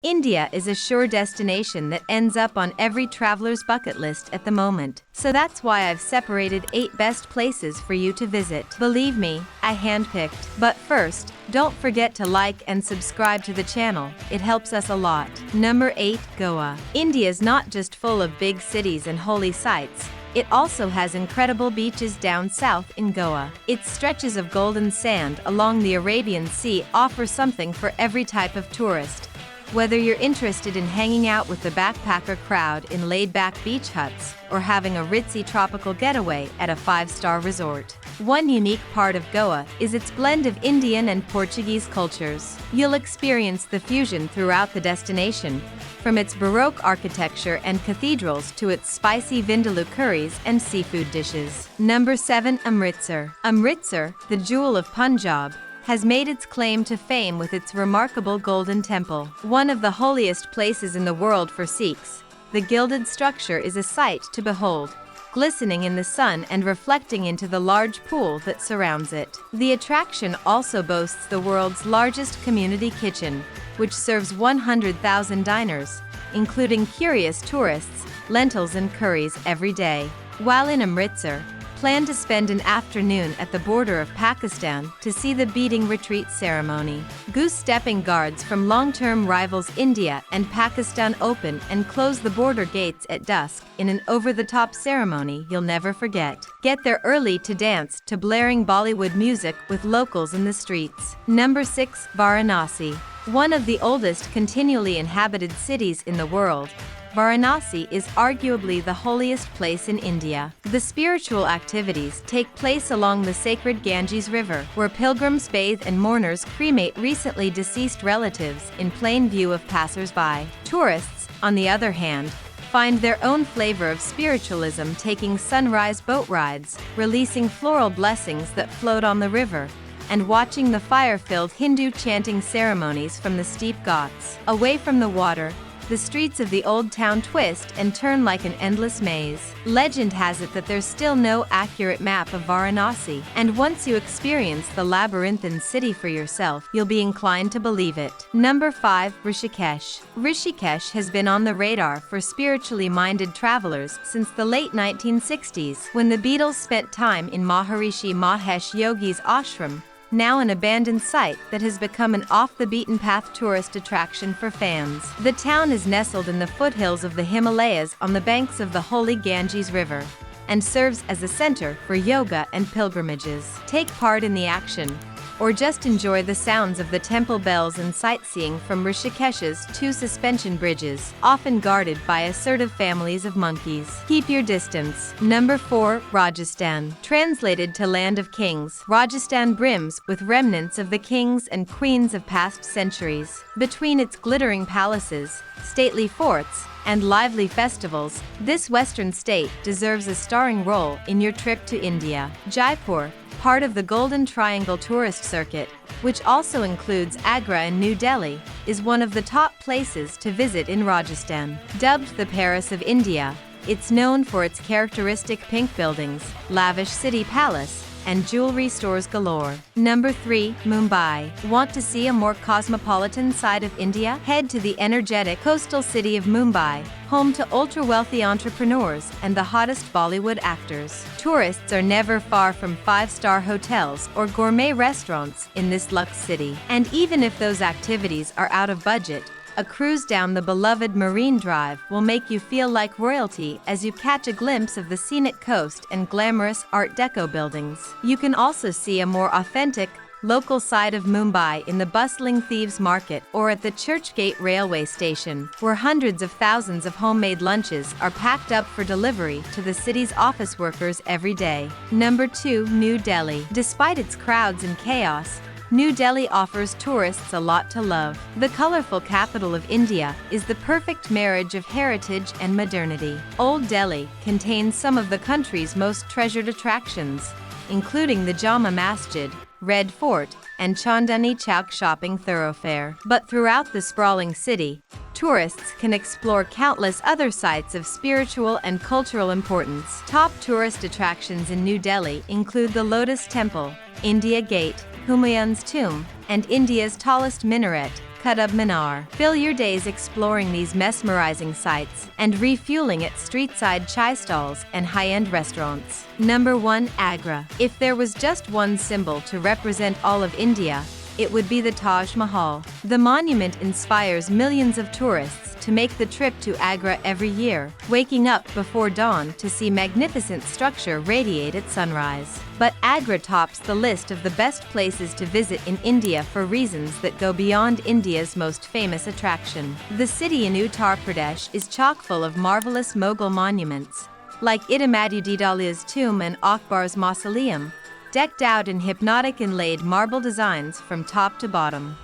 India is a sure destination that ends up on every traveler's bucket list at the moment. So that's why I've separated 8 best places for you to visit. Believe me, I handpicked. But first, don't forget to like and subscribe to the channel. It helps us a lot. Number 8, Goa. India's not just full of big cities and holy sites. It also has incredible beaches down south in Goa. Its stretches of golden sand along the Arabian Sea offer something for every type of tourist. Whether you're interested in hanging out with the backpacker crowd in laid-back beach huts or having a ritzy tropical getaway at a 5-star resort. One unique part of Goa is its blend of Indian and Portuguese cultures. You'll experience the fusion throughout the destination, from its Baroque architecture and cathedrals to its spicy vindaloo curries and seafood dishes. Number 7, Amritsar. Amritsar, the jewel of Punjab, has made its claim to fame with its remarkable Golden Temple. One of the holiest places in the world for Sikhs, the gilded structure is a sight to behold, glistening in the sun and reflecting into the large pool that surrounds it. The attraction also boasts the world's largest community kitchen, which serves 100,000 diners, including curious tourists, lentils and curries every day. While in Amritsar, plan to spend an afternoon at the border of Pakistan to see the beating retreat ceremony. Goose-stepping guards from long-term rivals India and Pakistan open and close the border gates at dusk in an over-the-top ceremony you'll never forget. Get there early to dance to blaring Bollywood music with locals in the streets. Number 6, Varanasi. One of the oldest continually inhabited cities in the world, Varanasi is arguably the holiest place in India. The spiritual activities take place along the sacred Ganges River, where pilgrims bathe and mourners cremate recently deceased relatives in plain view of passers-by. Tourists, on the other hand, find their own flavor of spiritualism taking sunrise boat rides, releasing floral blessings that float on the river, and watching the fire-filled Hindu chanting ceremonies from the steep ghats. Away from the water, the streets of the old town twist and turn like an endless maze. Legend has it that there's still no accurate map of Varanasi, and once you experience the labyrinthine city for yourself, you'll be inclined to believe it. Number 5, Rishikesh. Rishikesh has been on the radar for spiritually minded travelers since the late 1960s, when the Beatles spent time in Maharishi Mahesh Yogi's ashram, now an abandoned site that has become an off-the-beaten-path tourist attraction for fans. The town is nestled in the foothills of the Himalayas on the banks of the holy Ganges River, and serves as a center for yoga and pilgrimages. Take part in the action, or just enjoy the sounds of the temple bells and sightseeing from Rishikesh's 2 suspension bridges, often guarded by assertive families of monkeys. Keep your distance. Number 4, Rajasthan. Translated to Land of Kings, Rajasthan brims with remnants of the kings and queens of past centuries. Between its glittering palaces, stately forts, and lively festivals, this western state deserves a starring role in your trip to India. Jaipur, part of the Golden Triangle tourist circuit, which also includes Agra and New Delhi, is one of the top places to visit in Rajasthan. Dubbed the Paris of India, it's known for its characteristic pink buildings, lavish city palace, and jewelry stores galore. Number 3, Mumbai. Want to see a more cosmopolitan side of India? Head to the energetic coastal city of Mumbai, home to ultra-wealthy entrepreneurs and the hottest Bollywood actors. Tourists are never far from 5-star hotels or gourmet restaurants in this luxe city. And even if those activities are out of budget, a cruise down the beloved Marine Drive will make you feel like royalty as you catch a glimpse of the scenic coast and glamorous Art Deco buildings. You can also see a more authentic, local side of Mumbai in the bustling Thieves Market or at the Churchgate railway station, where hundreds of thousands of homemade lunches are packed up for delivery to the city's office workers every day. Number 2, New Delhi. Despite its crowds and chaos, New Delhi offers tourists a lot to love. The colorful capital of India is the perfect marriage of heritage and modernity. Old Delhi contains some of the country's most treasured attractions, including the Jama Masjid, Red Fort, and Chandni Chowk shopping thoroughfare. But throughout the sprawling city, tourists can explore countless other sites of spiritual and cultural importance. Top tourist attractions in New Delhi include the Lotus Temple, India Gate, Humayun's tomb, and India's tallest minaret, Qutub Minar. Fill your days exploring these mesmerizing sights and refueling at street-side chai stalls and high-end restaurants. Number 1. Agra. If there was just one symbol to represent all of India, it would be the Taj Mahal. The monument inspires millions of tourists to make the trip to Agra every year, waking up before dawn to see magnificent structure radiate at sunrise. But Agra tops the list of the best places to visit in India for reasons that go beyond India's most famous attraction. The city in Uttar Pradesh is chock full of marvelous Mughal monuments, like Imaduddin tomb and Akbar's mausoleum, decked out in hypnotic inlaid marble designs from top to bottom.